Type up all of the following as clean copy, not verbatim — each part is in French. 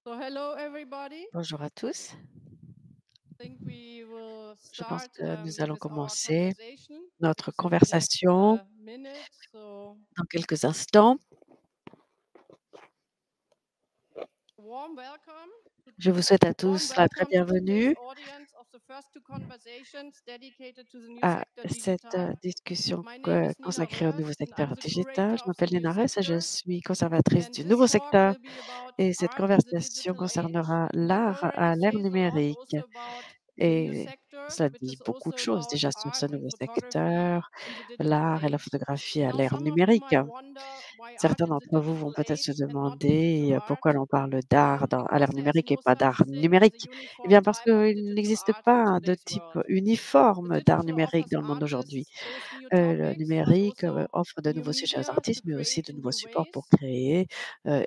So hello everybody. Bonjour à tous. I think we will Je pense start que nous allons with our commencer conversation notre within the next conversation minute. So dans quelques instants. warm welcome. Je vous souhaite à Warm tous la très welcome to today's bienvenue audience of the first two conversations dedicated to the new à sector cette digital. discussion My name is Nina consacrée au Roehrs nouveau and I'm secteur the digital. curator Je of the m'appelle new Léna Ress et je sector. suis conservatrice And du this nouveau talk secteur. will be about Et cette art in the conversation digital age. concernera We've l'art already à l'ère spoken numérique. also about the new Et sector, cela which dit is beaucoup de also choses about déjà sur art ce and nouveau photography secteur, in the digital l'art et la age. photographie à Now, l'ère some of you numérique. might wonder why art Certains in the d'entre vous vont digital peut-être se age and not new demander art. pourquoi l'on parle d'art à Because l'ère there's numérique et no pas such d'art thing as a numérique. Eh uniform bien, parce type of qu'il digital n'existe art in pas de today's type world. The uniforme d'art digital numérique offers dans le monde aujourd'hui. artists both new Le topics, but numérique also offre de new nouveaux sujets aux media to artistes, mais aussi create de in nouveaux new supports pour ways. créer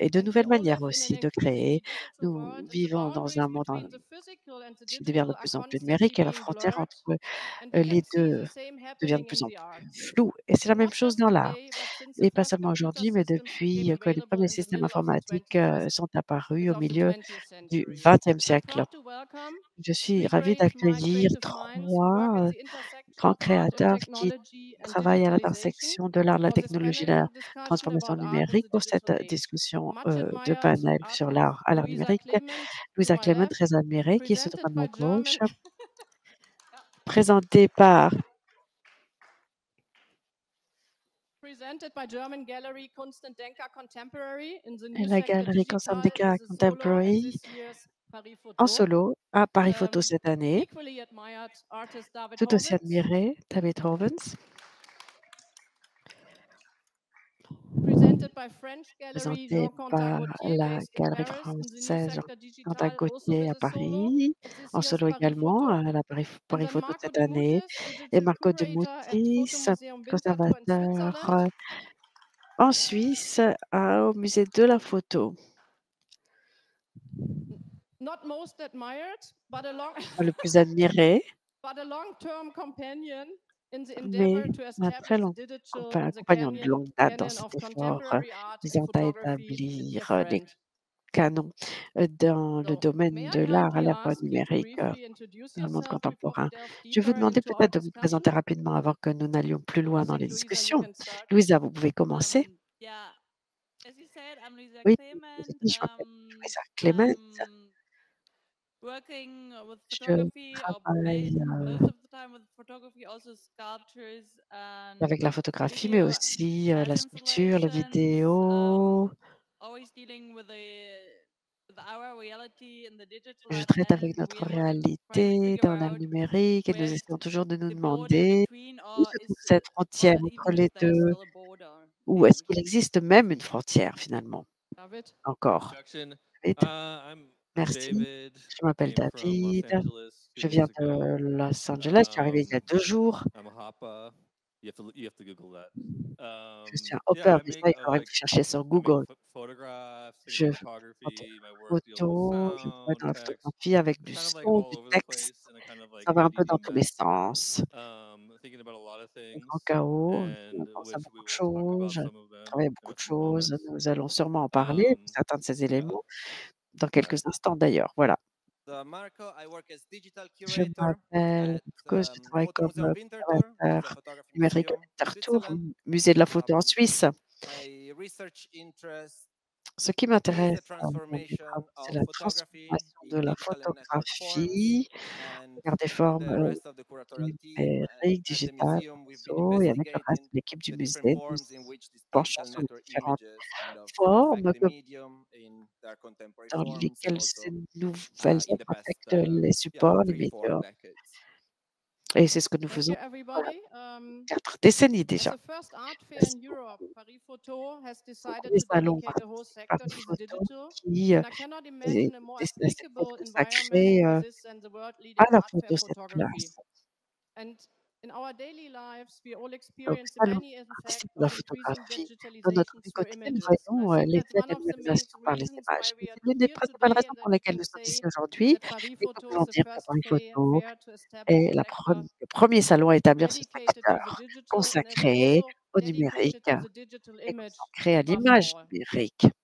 et de And we nouvelles all manières live in an aussi de créer. increasingly digital Nous world, and the vivons dans boundaries un monde between the physical and the qui devient de digital are plus en plus constantly numérique et la being frontière blurred. entre And we can les see the deux same devient de happening plus in en the art. plus floue. Et c'est la And même not chose just dans l'art. today, but since the Et pas first seulement computer aujourd'hui, mais systems became depuis que les available premiers in the systèmes middle of the informatiques 21st sont apparus au of the milieu 20th du century. XXe I'm siècle. proud to welcome Je suis three ravie great d'accueillir creative minds who work at 3 the intersection grands of art and créateurs qui technology and travaillent à digitalization l'intersection de l'art, de la for this technologie, de la panel discussion transformation about art in numérique the pour cette digital age. discussion Much de admired panel sur artist l'art à l'ère Louisa numérique. Clement to Louisa my Clement, left, très admirée, qui se trouve à presented ma by gauche, German présentée par presented by German gallery Kunst und Denker Contemporary in the new la sector galerie digital Constantica as a solo at Contemporary this year's Paris en Photo. solo à Paris Photo cette année, Equally admired artist David tout aussi Horvitz, admirée, David Horvitz, presented by French gallery présentée Jean Quentin par Gauthier, la based in galerie Paris in the new française sector Jean-Quentin digital, also Gauthier as à a solo Paris, at this en year's solo Paris également Photo. à la And Paris then Photo Marco cette de année, Mutis, et digital Marco de curator at Mutiis, Fotomuseum Winterthur in conservateur Switzerland. en Suisse au musée de la photo. Not most admired, but a long Le plus admiré, but a long-term companion in the mais endeavor to un très establish the long digital in the compagnon de longue date dans canon cet of effort contemporary art and visant à photography, a dear établir les friend. canons dans le So, may domaine I de l'art à kindly l'ère ask you to numérique briefly introduce dans le monde yourself before we contemporain. delve Je vais vous deeper demander into our peut-être de vous discussion? présenter rapidement avant que nous n'allions plus I loin dans think, les Louisa, you discussions. can start. Louisa, vous pouvez commencer. Yeah, as you said, I'm Louisa Oui, je Clement. m'appelle Louisa Clement. I'm working with Je photography, or travaille most of the time with photography, also sculptures and avec la photographie, mais video aussi art la sculpture, la installations. vidéo. Always dealing with our reality in the digital Je life, traite avec and we notre are trying to réalité figure dans l'ère out numérique et nous where is essayons toujours de nous the border demander between, où or se trouve is cette frontière or entre even if les there's 2, still a border. ou Yeah. est-ce qu'il existe même une frontière finalement David. encore? Introduction. David, I'm merci. David. Je m'appelle Came from Los David. Angeles Je 2 years viens ago. de Los Angeles. Je suis arrivé il y a 2 jours. I'm a Hapa. You have to Google that. Je suis un Yeah, hopper, I mais make ça, il faudrait que vous cherchiez sur I make Google. photographs, Je fais des photography. My work deals with photos, je travaille sound, dans la text, photographie avec du kind of like son, all du over the texte. place in a kind of like Ça va un peu dans medium tous les bent. sens. Thinking about a lot of Un grand things, chaos, on and pense à which beaucoup we de will talk choses, about je some of them travaille à in beaucoup a de few choses. moments. Nous allons sûrement en parler, de certains de ces Yeah. éléments, dans All right. quelques instants d'ailleurs. Voilà. Marco. I work as digital Je curator m'appelle at Marcos, je travaille comme Fotomuseum Winterthur, which is a conservateur photography numérique à museum in Intertour, Switzerland. musée de la photo en Suisse. My research interest Ce qui is m'intéresse the dans mes transformation travaux, c'est of la photography transformation de in la digital and network forms. photographie And vers des with formes the rest of the curatorial team numériques, at the digitales, museum, we've been réseau, et avec le reste investigating de l'équipe du the different musée, nous forms in which these penchons digital sur les network différentes images kind of affect formes the medium in their contemporary dans forms and lesquelles ces also nouvelles in the œuvres past affectent les supports, les 3-4 médias. decades. Et c'est ce que nous Thank faisons you, voilà, everybody. 4 décennies As déjà. the first art fair in Merci Europe, beaucoup. Paris Photo has C'est le decided premier to salon dedicate a whole sector Paris to the Photo digital, qui and I cannot est imagine a more destiné à pour applicable environment consacrer for this than the à world-leading la art fair photo cette photography. place. And in our daily lives, we all Au experience the salon many artistique effects de of la increasing photographie, dans notre digitalization vie through quotidienne, nous images. And I voyons think that's l'effet one de of the main numérisation par les reasons why images. we are C'est l'une des here principales today raisons and pour that we lesquelles can nous sommes ici say aujourd'hui that Paris et que nous Photo is pouvons the dire que first Paris Photo fair to establish a est sector le premier salon à établir ce dedicated to the secteur digital and consacré also au dedicated numérique to the digital et image consacré à above l'image all. numérique.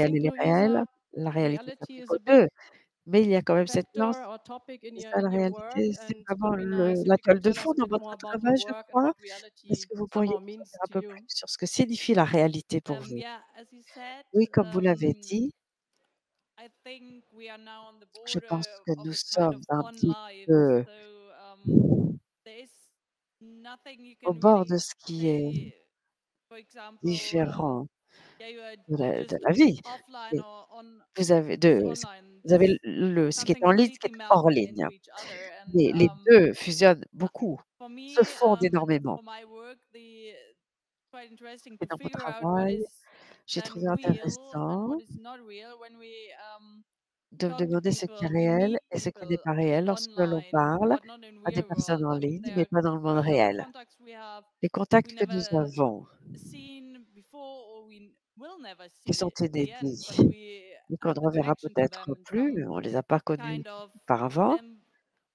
réel et think, l'irréel. Louisa, La réalité reality s'applique is aux a big 2, mais il y a quand même cette nuance. factor or topic C'est ça la in your work, réalité, c'est and it vraiment would be nice if la you could toile de tell us fond a dans bit more votre about your travail, je work and crois. what Est-ce reality que vous pourriez somehow nous en means dire un to peu you. plus sur ce que signifie la réalité pour vous? Yeah, as you said, Oui, comme vous l'avez dit, I think we are now on the Je border pense que of nous a kind of sommes un fun petit life. peu So there is nothing you au can bord de really ce qui est say. For example, différent yeah, de you're just la vie. offline Et or on vous avez just de online. vous avez There's ce qui est something en ligne, ce qui completely est hors melting ligne. into each other. And Les 2 fusionnent beaucoup, for se me, fondent and énormément. for my work, the quite interesting Et to dans mon figure out what travail, is j'ai then trouvé real and what intéressant is not real when we de me talk to demander ce qui est people, we réel meet et ce qui n'est people pas réel lorsque l'on online, parle but not in à des real personnes world. en And ligne, there mais are pas dans le monde kind of réel. contacts we have Les we contacts que nous never avons, seen before or we will never qui sont see at the end, inédits but we et qu'on have ne the reverra connection to peut-être them in plus, some on les a pas connus kind of auparavant.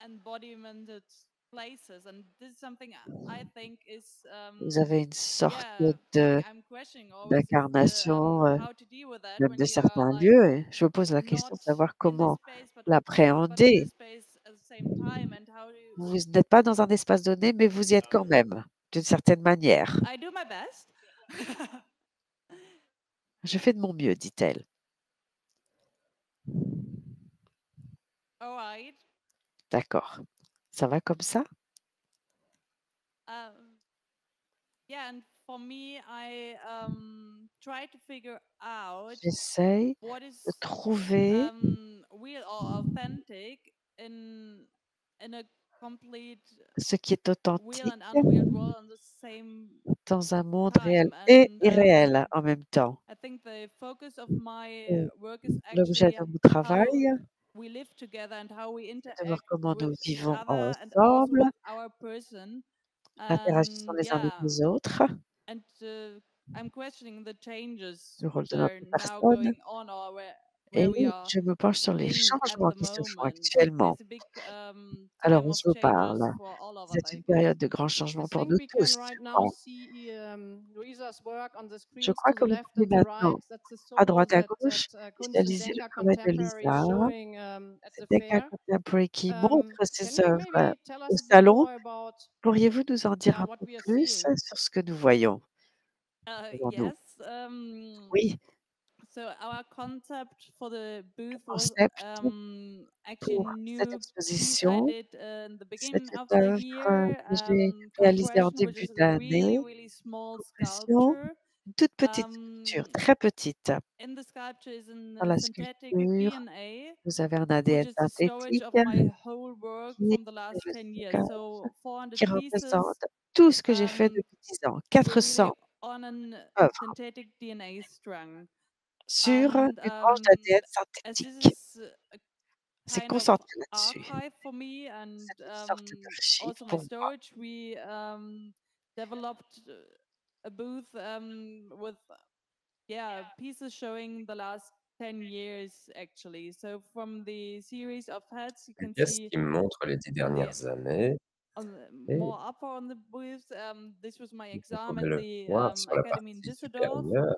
embodimented places. And this is something I think is Vous avez une sorte yeah, I'm questioning always if d'incarnation, how to deal with that même when de you're certains like lieux et je me pose la not question de savoir in this comment space but in l'appréhender. this space at the same time, and how do Vous n'êtes pas dans un espace donné, mais vous y êtes quand même, d'une certaine manière. I do my best. Je fais de mon mieux, dit-elle. All right. D'accord. Ça va comme ça? Yeah, and for me, I try to figure out J'essaye what de is trouver real or authentic in a complete ce qui est real authentique and unreal world on the same dans un monde réel time. et And irréel en même temps. I think the focus of my Et work is l'objet actually de mon how travail, we live together and how we c'est de voir interact comment with nous each vivons other and also ensemble, with our person. interagissons And les uns avec yeah, les autres, and I'm questioning the changes le rôle de that are notre now personne, going on, or where et we are je me penche sur les in at changements the qui se font moment. actuellement. There's a big Alors, time of je vous parle. changes for all of us, C'est I une think. période de grands I changements pour think nous we can tous, right je now crois. see Louisa's work on the Je screens crois to the que vous left pouvez and the maintenant, right. That's the à symbol droite, à that gauche, Kunst and visualiser le Denker travail de Contemporary is Lisa. showing at C'est the Denka fair. Contemporary qui montre Can ses you œuvres maybe tell au us a bit salon. more about Pourriez-vous nous en dire un what peu we are plus seeing? sur ce que nous voyons devant nous? Yes. Oui, So our concept for the le booth was concept actually a pour cette new piece I exposition, did in the beginning c'était of the œuvre year que j'ai called réalisée en Question, which début is a really, d'année. really small Impression, sculpture. une toute petite Um, sculpture, très petite. in the sculpture is Dans a la synthetic sculpture, DNA, vous avez un which ADN is the storage synthétique of my whole work qui est from the last le 10 years. stockage So 400 qui pieces. représente tout ce que j'ai fait Um, depuis 10 ans, we're really 400 on a œuvres synthetic DNA strung. sur And une branche d'ADN as this synthétique. is a C'est kind of concentré là-dessus. archive for me, and C'est une sorte d'archive also my pour moi. storage, we developed a booth with yeah pieces showing the last 10 years actually. So from the series of heads, you Une can pièce see qui montre les 10 on the dernières années et more upper on the booth. This was my vous exam pouvez at le the voir sur la academy in partie Düsseldorf, supérieure,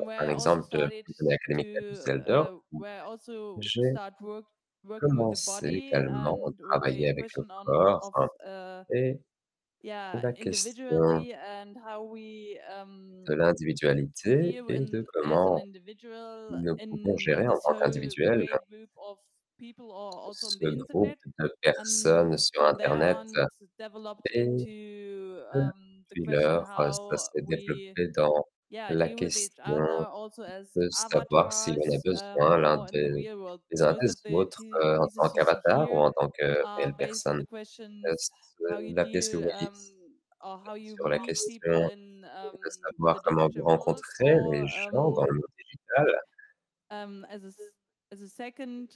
where un I also exemple de started académique à to Düsseldorf où where I also j'ai start working with the commencé body également à and with travailler the avec le question on corps, of hein, et yeah la question individually, and how we de l'individualité deal et in de as an comment individual nous pouvons in gérer en this tant whole qu'individuel great group of people, or also on ce the groupe internet. de And personnes sur from there internet on, it's developed et into the depuis question lors, ça how s'est we développé dans yeah la deal with each other question also as de savoir si l'on a avatars, besoin l'un more in the real world. des uns Most des of the autres, en tant pieces you see qu'avatar ou here en tant que are réelle based on personne. the questions how you La pièce que deal vous voyez or how you sur la meet people question in de savoir the comment vous digital world, rencontrez les or gens dans le monde digital as a second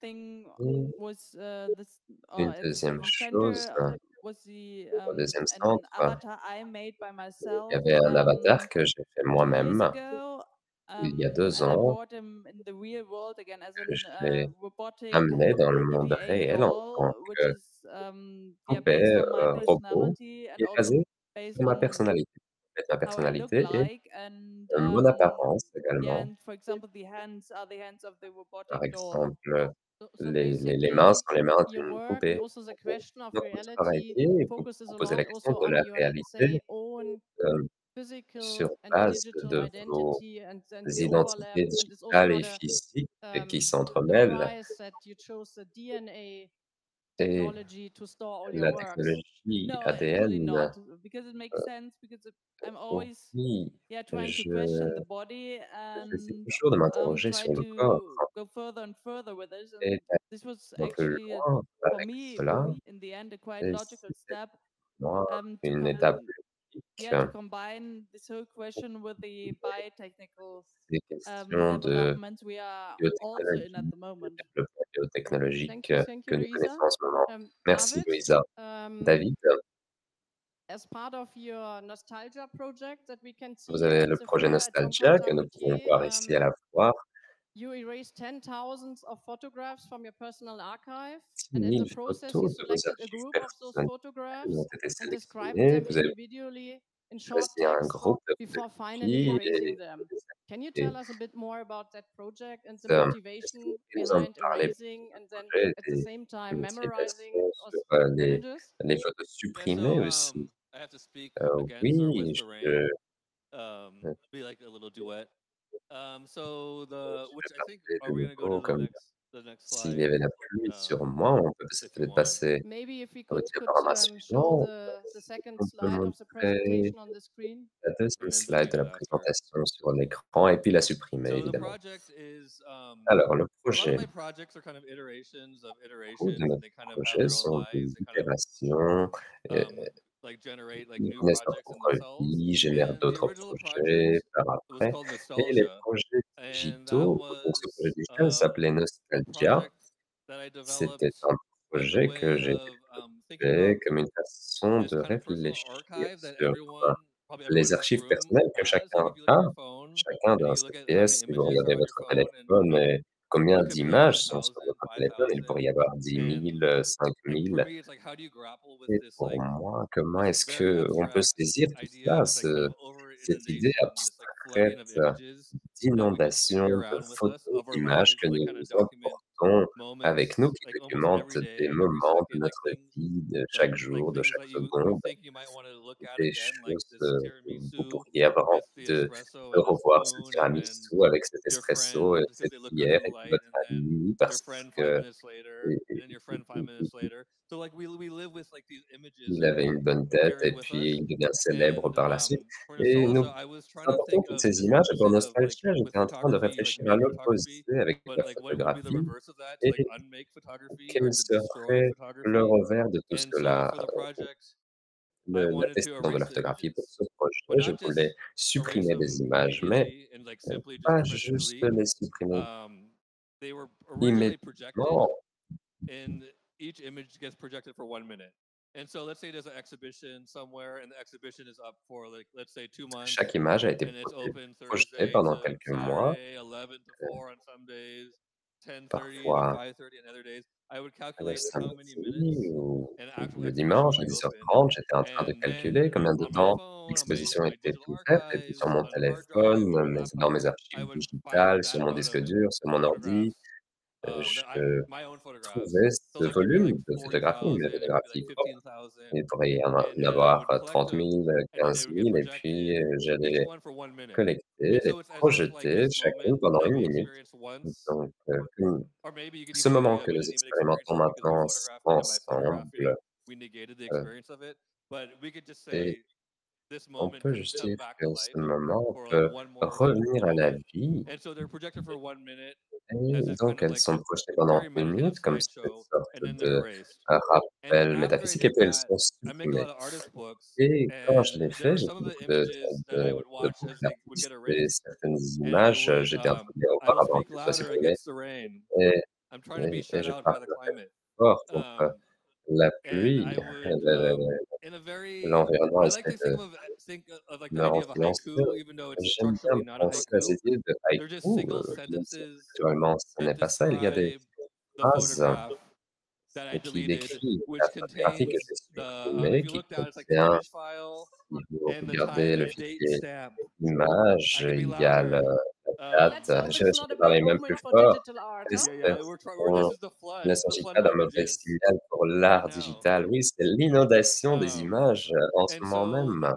thing et was this une at the deuxième second chose, center was the au deuxième an centre, avatar I made by il y myself avait un avatar que j'ai fait 2 years moi-même ago, il y a 2 and I ans, brought him in the real world again as que an je l'ai robotic amené dans le monde EVA réel en doll, tant which que is yeah based poupée, on my robot personality qui and est also basé sur based ma on personnalité. En fait, ma how I look personnalité et like. And mon apparence yeah, également. and for example, the hands are the hands of the Par robotic doll. exemple, So les mains basically, sont les mains Your d'une work and poupée. also the question of Donc votre travail reality et vous focuses vous a posez la lot question also de on la your, let's réalité, say, own heu, physical sur and base digital de vos identity and the overlap. identités And it's also digitales et what physiques qui I'm s'entremêlent surprised that you chose the DNA et technology to store all your la works. technologie No, actually ADN. not, because it makes sense. Because I'm always Oui, trying to je question the body j'essaie and toujours de m'interroger try sur le corps to go further and further with this. et And this was un peu actually loin for avec me cela in the end a quite et logical c'était step pour moi to une étape logique. to combine this whole question with the biotechnical Des questions de developments we are also in at biotechnologie, the de moment. développement biotechnologique Thank que you, nous Louisa. connaissons en ce moment. Merci David, Louisa. David, as part of your nostalgia project that we can see vous here avez at le the projet fair at Nostalgia que nous pouvons Moutier, voir ici à la foire. you erased 10,000 of photographs from your personal archive, 6 and in the 000 process, you photos de vos selected a archives group of those personnelles photographs ont été and described sélectionnées. them Vous avez individually in short choisi un text groupe de before finally photographies erasing et them. Can you et tell us a bit more about that project and the est-ce motivation que vous pouvez nous en behind parler erasing and du then projet at the et same des time memorizing motivations those sur, images? les photos Yeah, supprimées aussi? I have to speak against or Oui, with the rain. je Be like a little duet. So which vais I think, parler are de we gonna go nouveau to comme the next s'il slide? y avait la pluie sur moi, on peut If you peut-être want. passer Maybe if we au could diaporama show suivant. the second On peut slide of the montrer presentation on the screen. la deuxième And then slide delete de la it after. présentation sur l'écran et puis la supprimer So the évidemment. project is Alors le a lot of projet, my projects are kind of iterations of beaucoup de iterations, nos and they kind of have projets their own sont lives. des They kind of itérations, like generate like qui new naissent leur projects in propre themselves. vie, génèrent And the d'autres original projets project par was après. called Et les Nostalgia, projets and that digitaux, donc ce projet was digital s'appelait a Nostalgia. project that I C'était developed un as a projet que way j'ai of thinking about développé comme une façon this de kind of personal réfléchir archive that sur probably everyone les in this archives room personnelles que has. Like chacun if you look at a, your phone chacun and dans you sa look at how many pièce. Si vous images regardez are on your votre phone, and téléphone et combien it could be like d'images sont sur 10,000, votre téléphone, il 5,000. pourrait y avoir 10 And 000, 5 like for 000. me, it's like, how do you grapple with Et this pour like moi, comment this est-ce very qu'on peut abstract saisir tout idea of cela, this like kind of over cette idée inundation, this like flooding of abstraite images that we just d'inondation carry de around with us photos, of our d'images lives, que like nous kind of document emportons avec nous, moments qui like almost documentent every day, des like every moments de second, like notre things vie, de chaque jour, de things chaque that you seconde, think you might want to look at des again, like choses this que vous tiramisu pourriez avoir with envie the de espresso de and a revoir ce spoon, and then tiramisu avec cet your espresso friend et because cette they look good cuillère in the avec light, votre and then ami your parce friend five que minutes later, and then your friend 5 minutes later. So like we live with like these images il that avait we une bonne tête carry et with puis us. il devient célèbre And par la suite. for Et nous nostalgia, I was trying to importons think toutes of ces this images et pour opposite of like Nostalgia, with j'étais en train de photography, like réfléchir à make l'opposé photography, avec but la like what would be the photographie reverse of that, to et like unmake photography or quel to destroy serait le photography. revers de tout And so cela, for the project, I la wanted to destruction de la erase the photographie. Pour images, ce but projet, je not voulais just erase supprimer des them images, mais immediately and like simply just pas press juste delete. les supprimer They were originally projected, immédiatement. and each image gets projected for 1 minute. And so let's say there's an exhibition somewhere, and the exhibition is up for like, let's say 2 months, Chaque image a été and it's open projetée Thursday pendant to quelques mois, Saturday, 11 to 4 on some days, 10:30 to parfois 5:30 on other days. I would le calculate how many samedi minutes ou an actual le exhibition dimanche would à be open, 10h30, j'étais en train de and calculer then combien de on my temps phone, l'exposition on my était digital ouverte et puis sur archives, mon on a hard drive téléphone, or mais laptop, dans mes I archives would file a digitales, sur mon backup disque of dur, sur mon ordi, photographs je my own photographs. trouvais So ce like it'd be like volume de photographies, 40,000, mes it could be like photographies fortes. 15,000, Il pourrait y and en I avoir would collect 30 000, them, and then they 15 would get 000 et puis projected, each j'allais one for 1 minute. collecter, And les so it's as if like projeter this moment chacune pendant that une we minute. experience once, Donc, or maybe you could ce even say moment that que we nous didn't even experience expérimentons it because we maintenant photographed it, and by photographing, ensemble, we negated the euh, experience of it. But we could just et say this on moment peut could juste come dire back que to ce life moment for like peut one more revenir à la moment. vie And so they're projected for 1 minute et as this kind donc of elles like sont projetées pendant very 1 meditative minute comme cette slideshow, sorte and then they're de erased. And rappel after I métaphysique et did puis elles that, sont I make a supprimées. lot of artist books, Et quand je and l'ai there fait, were j'ai some fait of the beaucoup images that I would de watch as boucles they would get d'artistes et erased, certaines and I images, would j'étais en train de les I revoir would avant speak qu'elles soient louder supprimées against the rain. et I'm trying to be et shut je out by the parlerai climate. fort contre Um, la and pluie, I would in a very l'environnement I like essaie to de think of like the me idea rend of a silencieux. haiku, even though it's J'aime bien structurally not a penser à haiku. cette idée de They're haïku, just single même si sentences structurellement ce that n'est pas ça. Il y a des describe the phrases photograph that I qui deleted, décrivent la which photographie que contains j'ai the supprimée, if you qui look down, it's like the contient, image file si vous and the time regardez le and date fichier stamp. image, I can be il y a louder. la Let's date. hope Je it's je not a peux bad parler même omen plus for fort. digital art, huh? J'espère This qu'on is il ne the s'agit flood pas of d'un mauvais images. signal pour l'art Now, digital. Oui, c'est l'inondation des um, images en ce and moment so même.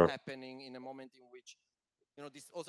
médiation happening in a moment in which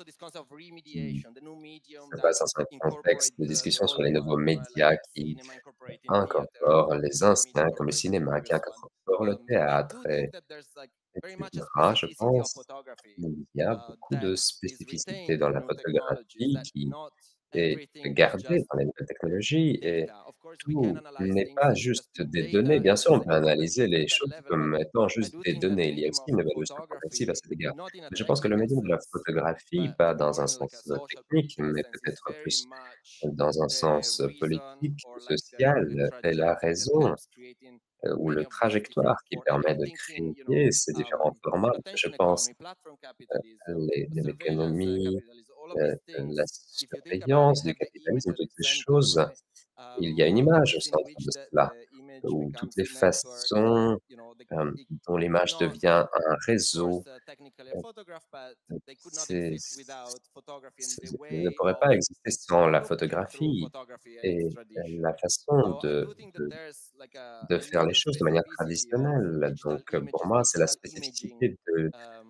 this concept of qui remediation, the new medium se that base dans un contexte incorporate de the discussion sur old les nouveaux one, right? médias Like qui cinema incorporating theater, incorporent or les film anciens, comme le incorporating the cinéma, qui previous one. incorporent le I théâtre. do think that there's like very much a etc. Je specificity of pense photography qu'il y a beaucoup that de is spécificités retained dans in la new technologies, photographie that qui not est everything is gardée just dans les nouvelles technologies et data. Of course, we can tout analyze n'est things pas as just juste des données. data Bien in sûr, the on peut sense that analyser les that choses level, but comme étant I juste do des think that the données. Il y a medium aussi of une évaluation progressive à photography, cet égard. not in a Mais je pense que le technical médium de la sense, photographie, but pas dans more un in like a sens social technique, political mais sense, is peut-être very plus much dans un the sens reason politique ou or like social, the est la trajectory that raison helps creating ou many le of these different trajectoire qui forms. And permet I'm de thinking, créer ces différents formats. Je attention pense economy, platform capitalism, surveillance l'économie, capitalism, all of these la things. If you think about it, surveillance du have the image capitalisme, at toutes its ces center, choses, right? il y a une All the image au ways in centre which de the cela, image où toutes becomes les networked, façons it dont l'image becomes, devient un of course, réseau. technically a photograph, but they could not C'est, exist without photography and the ne way pourrait of pas exister sans la looking through photographie photography and its et tradition. la façon So I do think that there's like de an faire les Indian choses de manière specificity of traditionnelle. digital Donc, pour images, moi, c'est la digital imaging, spécificité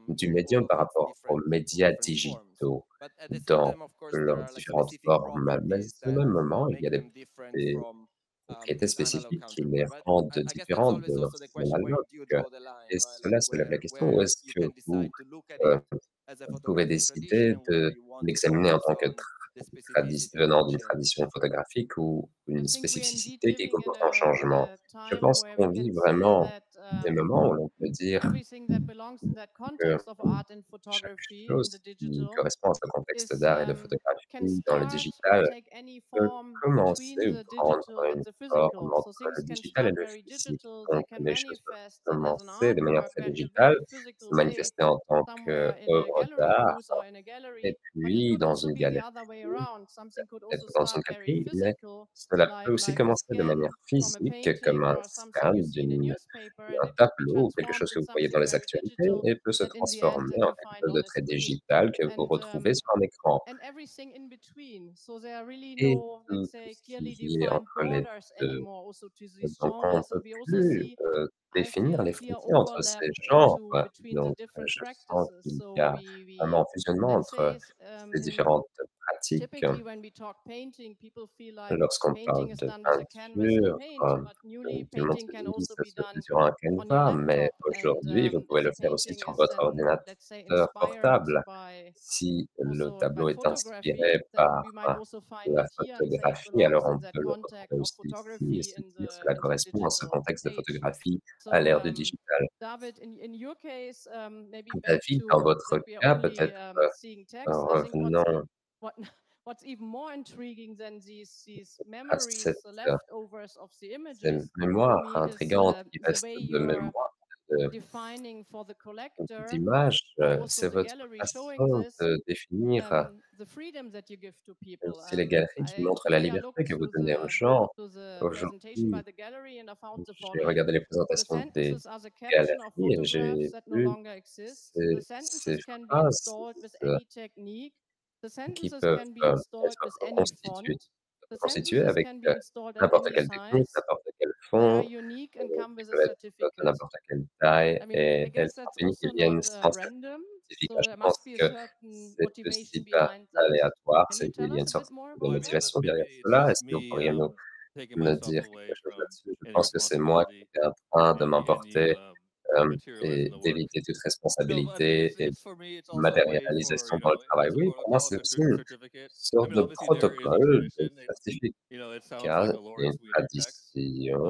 du in all médium of par its rapport aux different médias forms. digitaux But at the same dans time, of course, there leurs are like différentes specific formes. Mais properties au that même moment, il y make a them different des from propriétés analog spécifiques qui les counterpart. But rendent I guess that's différentes always de leur also the système question: where analogue. do you draw the line, Et right? Like cela soulève la question, où where est-ce you que can vous decide to look at it euh, as a pouvez photographic tradition, décider and de where you want to l'examiner en focus tant que on the specificity of venant the d'une change. tradition photographique ou I une think we're indeed spécificité qui living in comporte un changement. a Je time pense where we qu'on vit can say vraiment that des moments où l'on peut dire everything that belongs in that que context of art and chaque photography in the chose qui digital correspond à ce contexte is d'art et de can photographie dans le start or digital take any peut form between commencer ou the prendre digital and une the forme physical. So entre things le can digital et start le very physique. digital, they Donc can les choses peuvent manifest as an commencer de manière artwork très at a digitale, very se physical way manifester en tant somewhere in a qu'œuvre gallery d'art booth or in a et gallery, but it puis could dans also une be the galerie, other way around. Something could also peut-être dans start une very galerie, mais physical, cela peut aussi like a commencer de manière scan from a physique, comme painting un or something scan you see in a newspaper, and d'un it tableau ou quelque transforms chose que in vous voyez dans something les very actualités digital et peut se that in the end transformer then en you quelque find chose on de a très screen. digital que vous And retrouvez sur un écran. and everything in between. So there are really Et no, let's tout say, ce clearly qui est defined entre les borders deux. anymore also to these Donc on ne genres. And peut we also plus see, I définir feel, a les clear frontières entre overlap ces genres. into between the Donc different je sens practices. qu'il y So a vraiment un fusionnement let's say, entre ces in différentes pratiques. typically when we talk painting, people feel like Lorsqu'on painting parle is de done with a canvas and peinture, paint, but newly tout le monde painting se can dit also ça be se fait done sur un on your canevas, mais laptop. And aujourd'hui, vous pouvez if a le faire aussi painting sur is votre then, let's say, ordinateur inspired portable. by Si le also by tableau est photography, inspiré then par we might also find la it here and say it photographie, belongs alors in on that peut le context retrouver of aussi ici et photography se dire cela in the correspond à ce digital contexte de age. photographie à So l'ère du digital. David, in your case, maybe back David, dans to votre that we are cas, only peut-être seeing text. I think revenons what what's even more intriguing than these à memories, the leftovers of the ces images, for mémoires me is intrigantes qui the restent way de you're mémoire defining for the collector d'images. or also C'est the votre gallery showing façon this, de définir the freedom that you give to people. c'est les galeries qui montrent la Today I liberté looked que vous donnez aux gens. to the presentation by Aujourd'hui, the gallery and I found the j'ai following. regardé les The présentations des sentences are the caption of galeries et photographs j'ai that no vu longer exist. The ces sentences can be phrases installed with any technique. The qui sentences peuvent can be installed être with any font. The constituées sentences avec can be installed at n'importe any quelle technique, size. n'importe quel They are fond, unique and come qui with a peuvent être de certificate. n'importe quelle taille I mean, I et elles guess sont that's uniques et also not viennent sans random. certificat. So Je there pense must be a que certain c'est aussi motivation pas behind that. aléatoire, Can you il tell y a us une a bit sorte more de about that? motivation Maybe derrière it's cela. just Est-ce que vous me pourriez taking me myself dire quelque away chose from là-dessus? Je any pense que c'est moi qui responsibility étais en train de and any m'emporter materialism et in the work. d'éviter toute No, but I mean, responsabilité et it's for me. It's also a way for matérialisation dans le travail. it's a Oui, pour moi, protocol, c'est it's aussi une certificate. I sorte mean, de obviously there is a protocole, de tradition. certificat, It sounds like a et Laura une Sweeter text, tradition.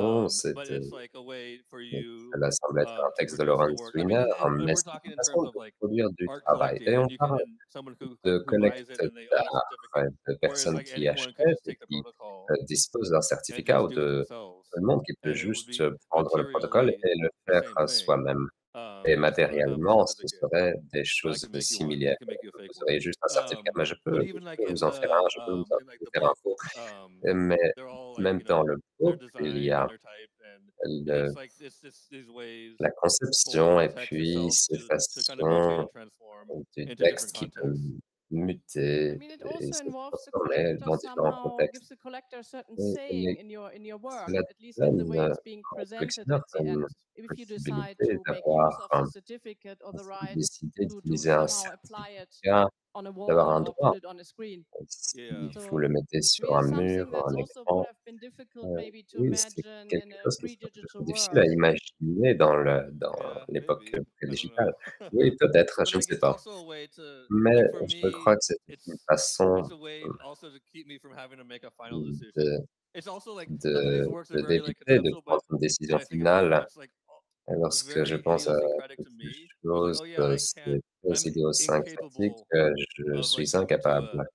but it's like a way for you Cela semble être un to texte de produce the Laurence work. I mean, Wiener, and mais we're c'est talking une in terms façon of de like produire du art travail. collecting, Et and on you can parle and someone de who buys it collecte and they own a d'art, certificate, de whereas personnes like qui anyone can achètent just et take the qui protocol disposent d'un and certificat just ou do it de themselves, tout le monde qui peut and it would juste be prendre le protocole materially et le the faire same thing, soi-même. Et just a matériellement, ce certificate. serait des I choses can make you one. I similaires. can make you a fake Vous one. auriez juste un certificat, mais But je even like peux in vous en faire un, je peux in like vous the faire un book, faux. um, Mais they're all like même dans le they're book, il y designed and a they're typed, and le it's like it's just these ways la for conception the et text puis itself ces to kind of mutate façons and transform du into different texte qui peut contexts. I muter mean, it et also se involves the transformer collector dans différents somehow contextes. gives the collector a certain Et saying in your work, cela at least in the donne way it's being au presented collectionneur at the une end. If you decide possibilité to make use d'avoir of the certificate or the right décidé to d'utiliser un somehow apply it certificat on a wall d'avoir un or put droit. it on a screen. Si Yeah. vous So le mettez we sur are un something mur, that's un also would écran, have been difficult heu, maybe to oui, c'est imagine in quelque a chose qui serait peut-être pre-digital difficile à world. imaginer dans Yeah, l'époque, maybe. I don't pré-digitale. know. Oui, peut-être, But je ne like sais it's pas. also a way to Mais like for je crois me, que c'est une it's façon, a way also to keep me from having to make a final decision. de It's also like some of these works are very like d'éviter de conceptual, but prendre une décision when I think about it, finale. it's like was Lorsque je very pense à idiosyncratic to quelque me. It was like, chose, oh yeah, I c'est can't, très I'm idiosyncratique incapable que je of like suis coming to incapable a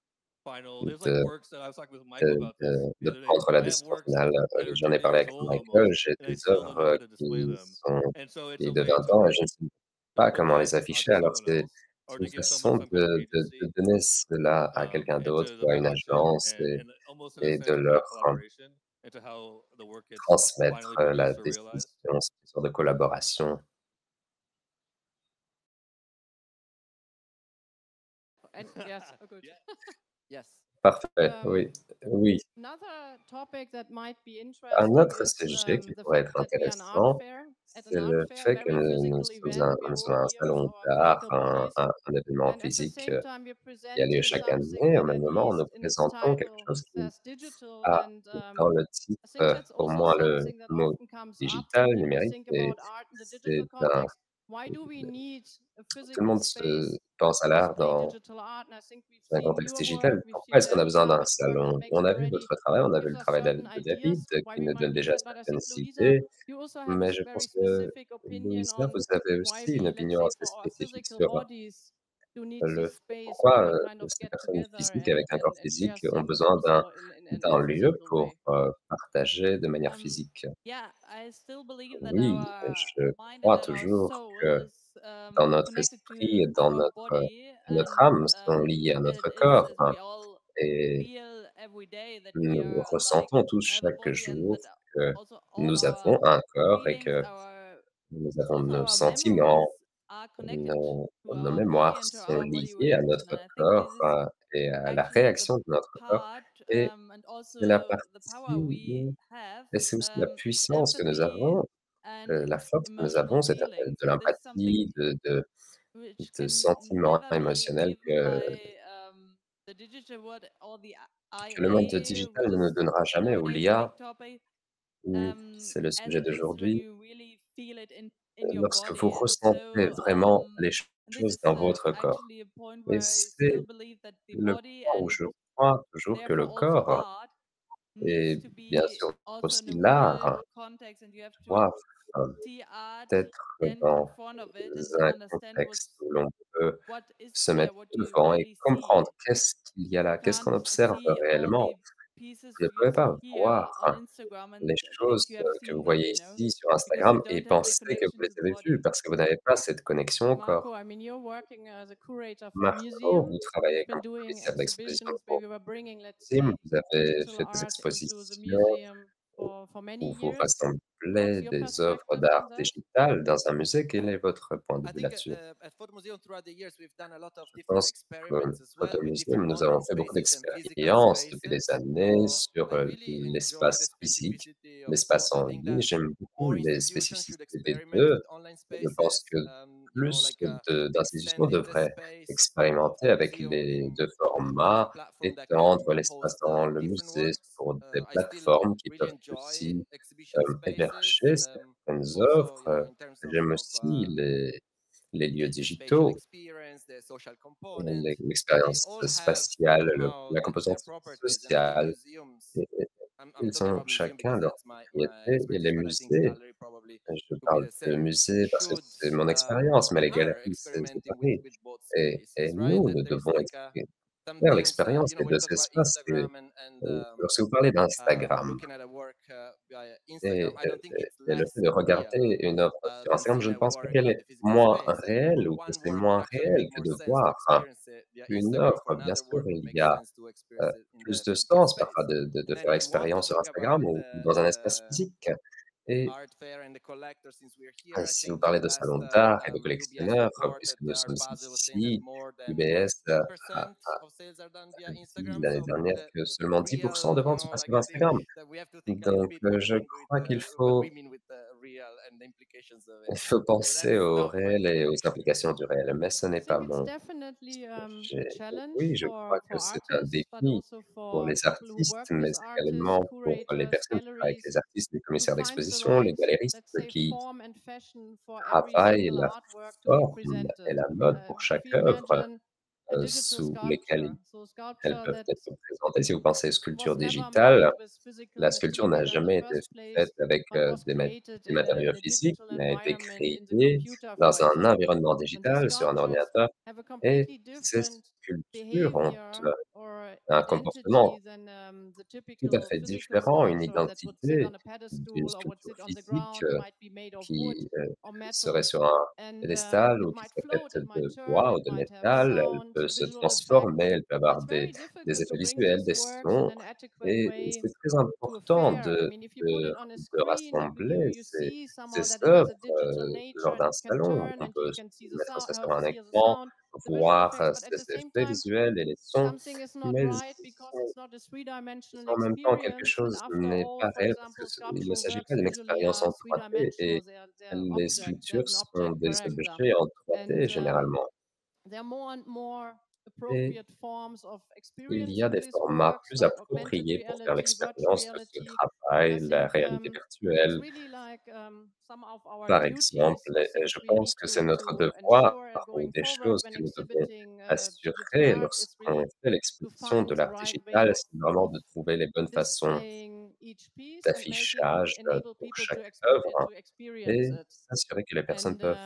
final. There's like de works that I was talking with Michael about this the de other day. prendre la I have décision works finale. that are J'en ai 20 parlé years avec old Michael, almost, j'ai and I des still don't know how œuvres to display qui them. sont And so it's a vieilles de way 20 to ans et like je ne sais to pas comment project les onto afficher. Alors someone else or c'est to une give someone façon some kind of de agency donner cela à quelqu'un and d'autre to ou à like une audition agence and almost in a et de sense create a leur collaboration into how the work gets transmettre, finally la produced or décision. realized. C'est une sorte de collaboration. And yes, oh, good. Yes. Parfait, oui. Oui. Another topic that might be Un interesting autre is sujet qui the pourrait fact être that we are an art intéressant, fair, at an c'est art le fair, a fait que very nous physical sommes event. We're nous all sommes un here with salon our d'art, physical bodies, un événement and at the physique, same time, we're qui a lieu presenting chaque something année. Au that, même at moment, nous least in its présentons quelque title, chose qui says digital. a And dans le I think titre that's au also moins le something that mot often comes up when digital, people numérique, think et about art in the digital c'est un context. Why do we need a tout le physical monde se space pense à to l'art display dans digital art? And I think we've un seen contexte your work, digital. we've Pourquoi est-ce seen qu'on a besoin d'un David's work that salon? makes On it a vu already votre travail, on a vu gives le us travail certain de ideas David why qui we nous might donne do déjà that. But I certaines think, Louisa, idées, you also have a mais je very pense que specific opinion Louisa, on vous avez why aussi une we, let's opinion say, assez for our spécifique physical sur bodies, do need le this space where pourquoi, we kind of ces get personnes together physiques avec un corps and physique share ont things besoin also in d'un a lieu physical pour, way. partager de manière Um, physique. yeah, I still believe that Oui, our je mind and crois that our toujours soul que is dans notre connected esprit to et dans our body, notre and âme sont liés à it notre is corps, as we all et feel every day that we nous are like ressentons tous have a chaque body, and jour that que also all nous our avons un corps et feelings, que our nous avons also nos our memories sentiments, are connected to nos our body mémoires and to sont our body liées à reaction. And notre I think corps, this is et à la actually the réaction de notre corps, part, et and c'est la also the power partie we have, et c'est aussi la puissance que nous empathy avons, and la force que nous emotional avons, c'est feelings. de And this is something l'empathie, which de can sentiments never be émotionnels given by the digital world or the que le monde IA, digital which ne is nous donnera jamais, ou nowadays a l'IA, big topic, c'est le as sujet it is when d'aujourd'hui. you really feel it in your Lorsque vous body. And ressentez so vraiment les and this choses is dans votre corps, actually a point et where I still c'est believe that the le body, point où and je crois toujours que therefore le also corps art, needs et to bien be sûr also in aussi a real l'art context, and you have to doivent, see art, être stand in dans front of it, and un understand contexte où l'on peut what is se there, mettre what you devant et really comprendre see. qu'est-ce qu'il y a You là, qu'est-ce qu'on can't observe see all réellement. the pieces Vous ne you pouvez pas see here voir on Instagram and les think choses, you have que vous seen them, voyez you know, ici sur because you Instagram et don't have the penser que vous connection les to the avez vues body. parce que vous n'avez pas cette connexion au Marco, corps. I mean, you're working as a curator for a Marco, museum. vous travaillez You've been comme doing commissaire d'exposition exhibitions where pour we were bringing, let's Tim, say, vous avez digital fait des art into the expositions museum for many où vous years. What's rassemblez your des œuvres perspective on d'art that? digitales dans un musée. Quel est votre point de I vue think là-dessus? at Photo Museum throughout the years we've done a lot of Je different pense que experiments as well with Photomuseum, different nous avons online fait beaucoup spaces and physical d'expériences depuis des spaces. années So sur I really enjoy the l'espace physique, specificity of both. l'espace I en think ligne. that J'aime beaucoup more les institutions should spécificités des experiment deux. with online Je pense spaces. que You know, plus like d'institutions extending the devraient space of expérimenter the avec museum les in deux on a formats, platform that can étendre l'espace host dans le different musée works. pour des I still plateformes qui really peuvent enjoy aussi exhibition spaces. héberger certaines Also, you know, œuvres. in terms J'aime aussi les lieux the spatial digitaux, experience, the social component, but they l'expérience all have spatiale, somehow la their composante properties. And I think sociale. museums. Et I'm ils talking ont about museum chacun because leur that's my propriété, et les expertise, but I think musées, gallery probably je could be parle the de same. musées parce que Should c'est mon expérience, mais les are galeries, c'est experimenting pareil. with both Et spaces, right? nous, That nous there's devons like some faire things. l'expérience You know, des when you deux talk about espaces. Instagram and Lorsque vous parlez d'Instagram looking at a work via et, Instagram, I don't think it's le less fait de real regarder une œuvre sur than Instagram, je seeing ne a pense pas work qu'elle in est the physical moins space. And réelle ou que one c'est work would moins actually réel make que more de sense to voir experience it via une Instagram. For œuvre. Bien another sûr, work would il make y a sense to experience it in plus the de physical sens parfois space. de Then faire one l'expérience sur topic about Instagram ou dans un espace the physique. Et art fair and the collector. Since we're here, I si vous think parlez de last salon d'art et de UBS collectionneurs, reported puisque nous Art sommes Basel was saying that ici, more than UBS 10% of sales are done via dit Instagram. l'année So dernière the que seulement 10% de real, ventes se passent like sur I think Instagram. that we have to think a little Donc, bit je different with crois qu'il what we faut mean with the real and the implications of Il it. faut But penser that's au not my réel et aux thing. implications du réel, mais ce I n'est pas think it's mon definitely a sujet. challenge Oui, je crois que for c'est un artists, but défi also pour for les people who artistes, work mais with artists, également pour les curators, personnes qui travaillent avec galleries, les artistes, les to commissaires find the d'exposition, les right, galéristes let's say, qui form and fashion for every travaillent single la artwork to be forme et presented. la mode pour If chaque you œuvre imagine a digital sous lesquelles sculpture, so elles sculpture peuvent that être présentées. Si vous pensez aux was sculptures never digitales, made with physical la sculpture n'a material in the jamais été first place, faite avec but was created des in matériaux a physiques, digital mais a été environment in the créée computer, for dans un example. environnement And these digital sur un sculptures ordinateur. have a Et completely ces different sculptures ont behavior or un identity comportement than the tout à typical fait physical différent, une sculpture that would sit on identité a d'une pedestal or would sculpture sit on the physique ground, might be made of wood qui or serait metal. sur un And pédestal it ou qui might serait float, faite it might de turn, bois ou it de might have métal. Elle sound, peut se visual effects. transformer, elle peut avoir It's very des difficult to effets bring visuels, these des works in sons. an adequate Et way c'est très to a important fair. I mean, if you put it on a de screen, rassembler you see somehow ces that it has œuvres a digital nature lors and d'un it can salon. turn On and peut you can see the mettre sound, ça sur un hear the écran, sound, the visual voir effects, but at ces the same effets time, visuels et les sons, something is not mais right because it's not a three-dimensional en même temps, quelque experience. And chose after n'est all, pas for réel parce example, qu'il ne sculptural s'agit works pas d'une usually expérience en are 3D et three-dimensional. They're les objects. They have sculptures an sont object des character. objets en And 3D généralement. there are more and more Et appropriate forms of il y a experiencing des these formats works, plus like augmented appropriés pour faire reality, virtual l'expérience de ce reality. And I travail, la think réalité it's virtuelle, really like some of our par exemple. duties or Et things je we pense need que c'est notre to devoir ensure ou going des forward choses when que nous devons exhibiting digital assurer art is lorsqu'on really fait to l'exposition de find the l'art right way digital, c'est vraiment of de trouver les bonnes façons displaying each piece and making d'affichage enable pour people chaque to œuvre experience et it. s'assurer que les personnes And peuvent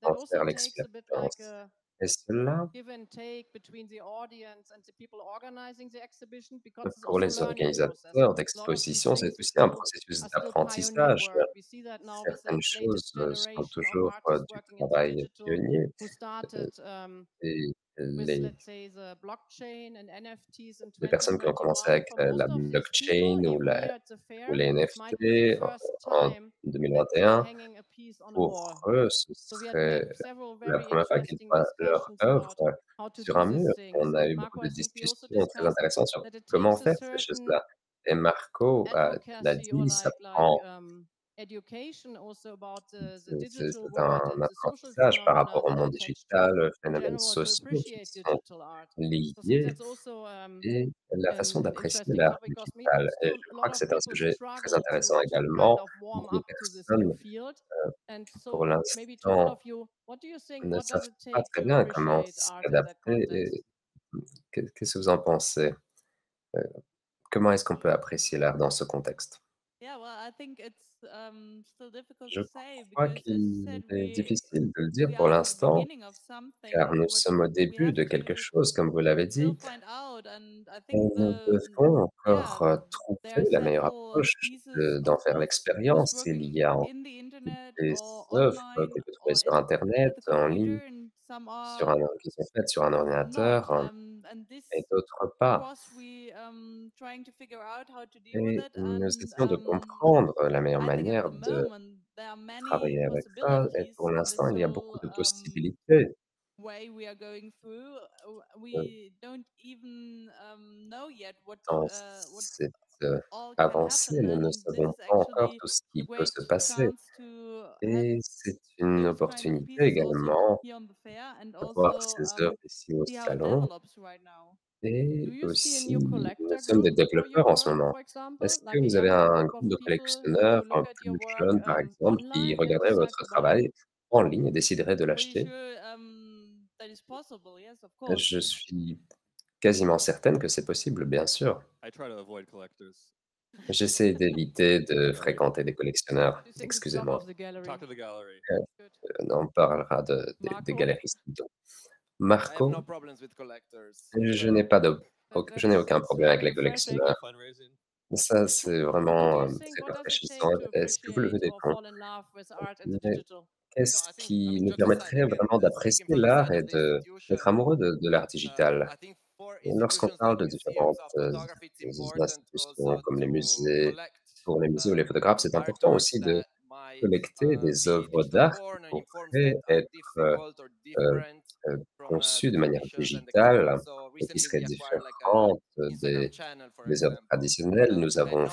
that en also faire takes a bit like l'expérience. a Et cela, give and take between the audience and the people organizing the exhibition because it's pour also a les learning process. organisateurs A lot of these d'expositions, c'est things aussi un processus are still pioneer d'apprentissage. work. We see that now with the Certaines latest choses sont generation of toujours artists du working in the travail digital pionnier who euh, started et with, les let's say, the blockchain and NFTs in les personnes qui ont commencé 2021. avec For la most of these people, blockchain even here at the ou fair, les it might be the NFT first en time that they're 2021, hanging a piece on a pour wall. eux, ce So we had serait several la very première fois qu'ils interesting voient leur discussions œuvre about how to sur do un these mur. things. On a And eu beaucoup Marco, de I think we also discussions très discussed intéressantes sur that it comment takes a faire ces certain choses-là. Et Marco l'a advocacy or dit, ça like prend education also about the c'est digital un world and the social apprentissage par phenomena rapport au that monde attach to it digital, in phénomènes general to sociaux qui appreciate sont digital art. So I think liés that's also et la façon an d'apprécier interesting l'art topic because digital. Et still je a crois lot que of c'est un people sujet très struggle intéressant to kind également. of warm Beaucoup de up to this new personnes, field. And pour so maybe to all l'instant, of you, what do you think? ne What does savent it pas take très to bien comment appreciate s'y art in that adapter. context? Et qu'est-ce que vous en pensez? Heu, Comment est-ce qu'on peut apprécier l'art dans ce contexte? Yeah, well, I think it's still difficult Je to say crois because, as you qu'il said, est difficile de le dire we pour are at the l'instant, beginning of car nous something which sommes au we début have de quelque to chose, comme vous l'avez still dit, find out. And I et think nous devons yeah, encore there are trouver la meilleure several approche pieces of d'en faire works just l'expérience. Il working y a in the internet des or œuvres online que peut trouver or sur internet, at the en ligne, computer, and some sur are qui sont faites sur un not. ordinateur, And this, et d'autres of pas. course, we trying to figure out how to deal with Et it. nous And essayons de comprendre la meilleure I think at manière the de moment there are many travailler avec ça, et possibilities pour in l'instant, this il y a beaucoup whole de possibilités way we are going through. euh, We don't even know yet dans what cette all can avancée. happen, Nous ne and this savons is pas encore actually tout ce a qui peut great se passer. chance to have Et c'est une those kind of opportunité pieces also également here on the fair, and de voir also ces œuvres ici au see how it salon. develops right now. Do Et you see a aussi, new nous collector sommes des group for your développeurs en ce work, moment. for example, Est-ce que like a vous avez younger un group of groupe de people who collectionneurs look at your plus work jeunes, par exemple, qui online and regarderaient decide votre to buy it? travail en ligne et décideraient de Pretty l'acheter? sure that is possible. Yes, of course. Je suis quasiment certaine que c'est possible, bien sûr. I try to avoid collectors. J'essaie d'éviter de fréquenter des collectionneurs. Do you think it's job Excusez-moi. of the gallery? Talk to the gallery. Good. On parlera des Marco? galeristes plutôt. I have no Marco, problems with collectors. je n'ai pas de je n'ai aucun That's problème avec les refreshing. collectionneurs. Fundraising. Ça, c'est What do vraiment, you think? très What does it rafraîchissant. take to Est-ce que vous levez appreciate des or fonds? fall in love with art and the Mais digital? No, qu'est-ce I think, I qui mean, nous jokes aside, permettrait again, vraiment speaking d'apprécier from the l'art side et of the d'être institution, amoureux de l'art digital? I think for Lorsqu'on institutions parle like de museums différentes, or photography, it's important institutions also comme les to musées, collect pour les musées ou les photographes, c'est important artworks aussi de that might collecter des be œuvres digitally d'art qui born or in forms pourraient that are être, difficult or heu different from conçues de the manière traditions and the common. digitale So et qui recently seraient we acquired like a différentes Instagram des channel, for œuvres example, traditionnelles. Nous and avons not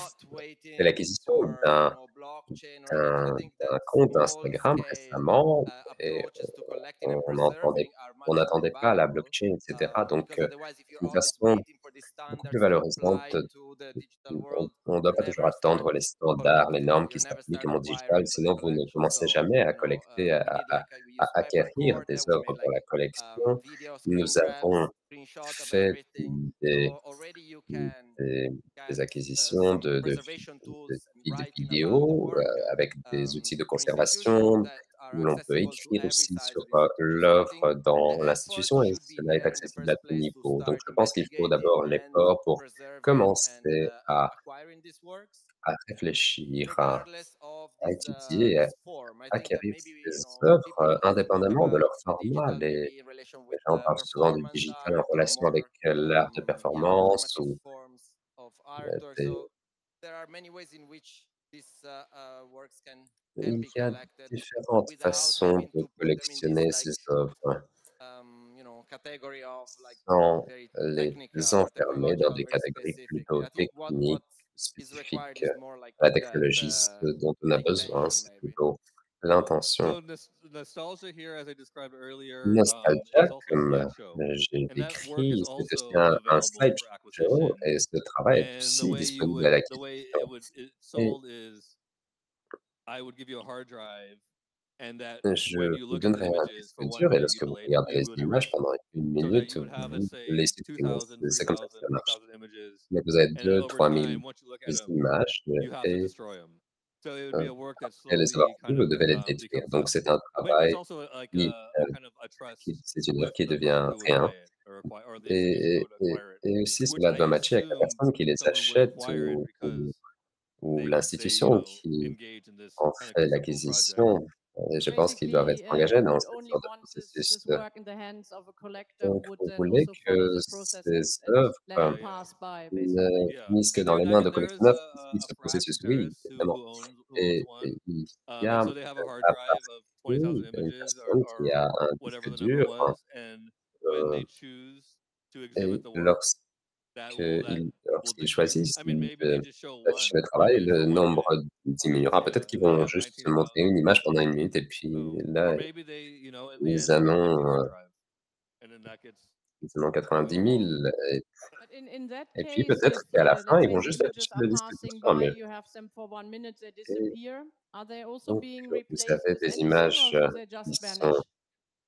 fait waiting l'acquisition for d'un blogs blockchain or anything. I un think that compte small Instagram scale récemment et approaches to collecting and on n'entendait preserving are on much more n'attendait pas à la valuable blockchain, et cetera. Donc, because otherwise, if you're une always façon waiting for these beaucoup plus standards to valorisante. apply to the digital world, On ne doit you pas toujours never start attendre les standards, les collecting, normes you qui never s'appliquent start au monde digital, acquiring for the sinon vous ne collection. commencez So, jamais à you know, collecter, we did like we used à acquérir Hypercore, des we œuvres made pour like la collection. video screen Nous grabs, avons screenshot of fait everything. des So already you can des get acquisitions some preservation tools and de writing about the vidéos, work avec des outils de institutions conservation, that are où l'on peut accessible to écrire every aussi size sur, of institution. So I think l'œuvre dans the effort l'institution, et should be cela est there in the accessible à first tout place to niveau. Donc start je pense qu'il faut investigating d'abord and l'effort pour preserving and commencer à acquiring these works, réfléchir, regardless of à this étudier, this form. I think that acquérir maybe, you ces know, œuvres, people tend to talk indépendamment de about leur the format. digital maybe in relation Les with gens parlent souvent du performance digital en art or relation avec more l'art de performance performative ou forms of artwork. des So there are many ways in which these works can il be y a collected différentes without façons having de to put them in this collectionner like ces œuvres you know, category of like sans very les technical or enfermer dans technological, des very catégories specific. plutôt I think what techniques, is required spécifiques is more like à la technologie. Ce dont on a besoin, intention c'est maybe. plutôt l'intention. So nostalgia here, as I described earlier, Nostalgia, is also a comme slideshow, j'ai and that work is décrit, c'est aussi also un available for slideshow, acquisition. et ce travail est And aussi disponible à the way l'acquisition. it Et sold is, I would give you a hard drive, and that je when you vous look at the donnerai un images disque for 1 dur, et minute, lorsque vous regardez you les would images erase them. pendant une So that minute, you would have, let's vous say, les supprimez. 2,000, C'est comme ça que 3,000, ça marche. 4,000 images, Mais vous avez and then 2 over 3 000 time, once you look at them, images, you have to et destroy them. So it would be a work that après les avoir slowly vues, kind vous of devez les détruire. becomes Donc up. c'est un But it's travail also like qui, a kind of a trust c'est une œuvre with qui the person devient who would rien. buy it or acquire, or the institution that would acquire it, Et aussi which cela I doit matcher avec la assume personne qui les someone would achète, acquire it because ou they you l'institution know qui engage in this en kind of fait conceptual project. l'acquisition. Et je pense qu'ils doivent Basically, être engagés you dans would cette only sorte de want processus. this work in the hands of a collector who Donc would vous then voulez also follow que the process ces and œuvres let Yeah, it yeah, pass by, ne basically. yeah. finissent que And dans les mains de there is collectionneurs qui suivent a ce frat in processus. Oui, Paris évidemment. who owns one. Et il y And a so they have a hard à drive of Paris 20,000 une images personne qui or a un whatever disque the number dur, was, and when euh, they choose to exhibit et the work, that will lorsqu'ils decrease. choisissent I mean, maybe they just show d'afficher le one travail, image le for 1 nombre minute, diminuera. Peut-être qu'ils and they vont have juste se 19,000 montrer une image pendant une images. minute, et puis So, là, or maybe they, you know, in the ils end en have an empty ont, hard drive, and then that gets ils en ont 90 000. But in that Et puis case, peut-être if qu'à la fin, let's ils say vont the juste images afficher are le disque dur passing sans by, mieux. you have them for 1 minute, they Et disappear. Are they also donc, being vous replaced avez with des anything, images or do they qui just vanish? sont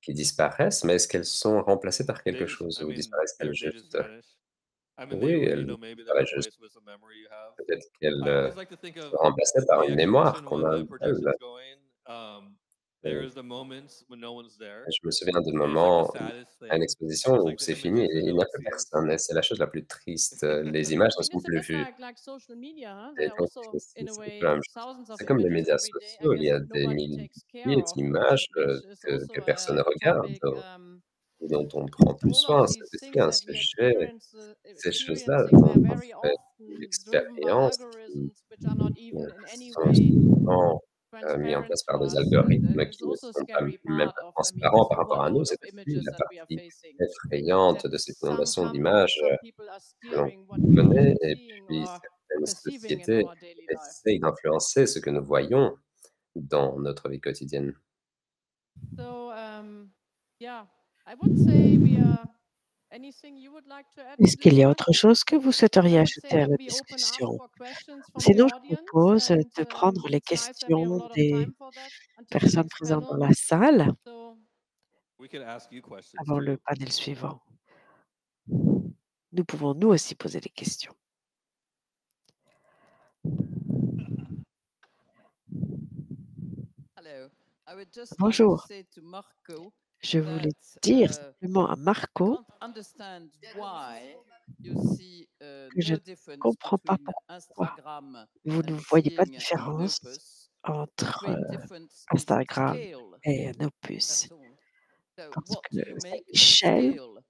qui disparaissent, mais est-ce qu'elles sont remplacées par quelque chose, I ou mean, disparaissent-elles they just juste? vanish. I mean, Oui, you elles know, maybe they're disparaissent juste. replaced with some memory you have. Peut-être qu'elles I always like to think of sont remplacées par the une mémoire exhibition qu'on when a the d'elles. projection's going. Euh, There's the moments when no one's there, Je me souviens de and it's like the moments saddest à une thing. exposition It's où like the c'est fini images et that il no n'y a one plus sees. personne, et c'est la chose la plus triste. Les images I ne mean, sont it's a plus bit vues. like social media, huh? Et There are donc also, in a c'est un peu way, la même chose. thousands of C'est comme les images médias every day, I sociaux, il y guess, a that des nobody takes care milliers of, d'images which is que also personne ne a regarde, topic. dont on ne prend plus All of soin. C'est these aussi things un that we sujet. Ces choses-là experiencing, they're sont en very fait often une driven by expérience qui algorithms which are not even in any sont way souvent mis en transparent place to par des us. And algorithmes it's qui ne also a sont pas, scary même part pas of, I mean, transparents this par rapport à nous. overload C'est of aussi images la that we are partie facing. effrayante That de cette inondation some d'images people are que l'on steering what we are connaît, et seeing puis or certaines perceiving in sociétés our daily life. essayent d'influencer ce que nous voyons dans notre vie quotidienne. So, yeah, I would say we are. Anything you would like to add to Est-ce qu'il this y a one? autre chose que vous souhaiteriez I would say ajouter à that la we open up discussion? for questions from the Sinon, je audience, propose and de prendre les it's nice that we have a questions lot of des time for that until the personnes next présentes dans panel. la salle So, We could ask you questions avant le too. panel suivant. Nous pouvons nous aussi poser des questions. Hello. I would just like to Bonjour. say to Marco Je voulais that dire simplement à I Marco can't understand why you see que je no ne difference comprends pas between pourquoi Instagram vous and ne voyez pas de seeing an différence opus. entre The great difference is Instagram scale. et un opus. That's all. So Parce what que do you c'est make of l'échelle, scale?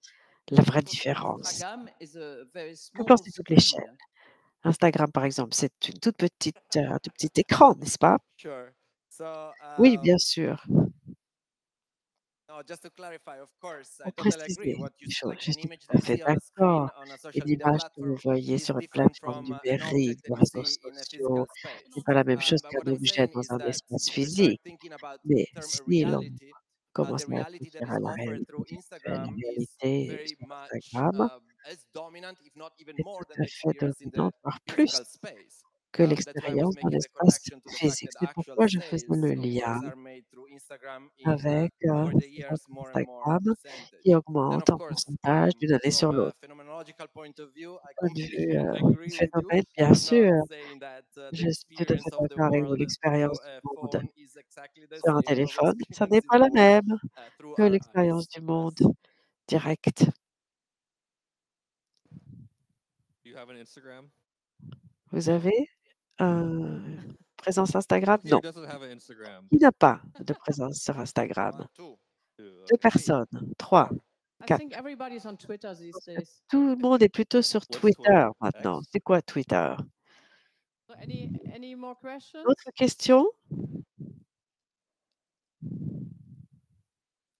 la vraie Because différence. Instagram is a very Peu importe, small c'est toute l'échelle. screen. Instagram, par exemple, c'est une toute petite, un tout petit écran, n'est-ce pas? Sure. So Oui, bien sûr. No, just to clarify, of course, I Pour totally agree. préciser What you les choses, like je an suis image tout à that you fait see on a screen d'accord. on a social Une media image que vous platform voyez is sur une different plateforme from an numérique, object de that you réseaux see in a sociaux, physical space. n'est pas la même chose But qu'un what I'm objet saying dans is un that espace if we start physique. thinking about the Mais term si l'on reality, commence the à reality that réfléchir is à la offered réalité through virtuelle, la Instagram is réalité very sur much Instagram as dominant, if not even est more tout than à the fait experience in the dominante, voire plus physical space. que That's why I was l'expérience dans making the l'espace connection to the fact physique. that C'est actual pourquoi je faisais sales, le of lien course, are made through Instagram in avec over the c'est vrai years que more and more Instagram qui percentage. Then, augmente of en course, pourcentage d'une année sur from a l'autre. phenomenological point of view, I Point de vue completely agree with you. phénomène, bien I'm not sûr, saying that the je suis tout à experience fait of the d'accord avec vous. world through L'expérience du a monde phone is exactly the sur un same. Our téléphone, ça n'est experience pas is la more même through que our l'expérience eyes. du monde Yes. direct. Do you have an Instagram? Vous No. avez présence Instagram? Who here Non. doesn't have an Instagram? Qui n'a pas de présence sur Instagram? One, two, Two, Deux okay. personnes, trois, four. I quatre. think everybody's on Twitter Je these pense que days. tout le monde est plutôt sur What's Twitter Twitter? maintenant. X? C'est quoi Twitter? So any more questions? D'autres questions?